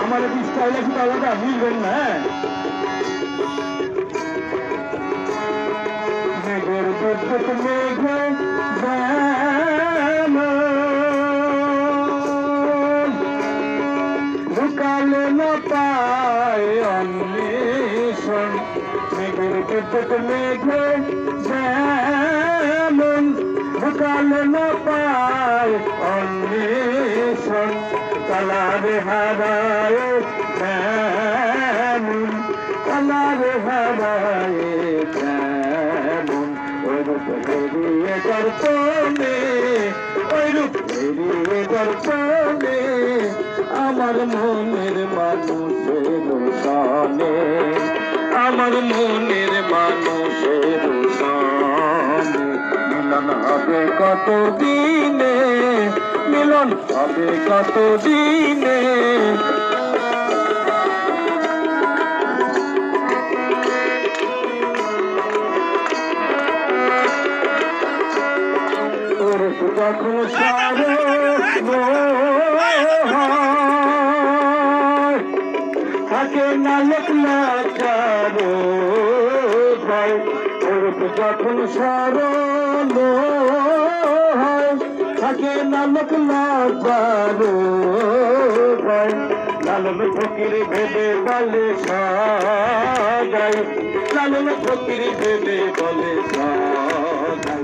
আমার বিস্তার লেখি আলাদা বুঝবেন না। মেঘের বিদ্যুৎ মেঘে ঢুকালে না পায় অন্বেষণ। মেঘের বিদ্যুৎ মেঘে যেমন ঢুকালে না পায় অন্বেষণ। কালারে হারায় যেমন কালারে হারায় যেমন ওইরূপ বেরিয়ে দর্পণে ওইরূপ বেরিয়ে দর্পণে আমার মনের মানুষের সনে আমার মনের মানুষের সনে মিলন হবে কত দিনে মিলন হবে কত দিনে। যখন সারে থাকে না লেখলা চারো ভাই যখন সারল হয় থাকে না লেখলা চারো ভাই। লালন ফকির ভেবে বলে সাজাই লালন ফকির ভেবে বলে সাজাই।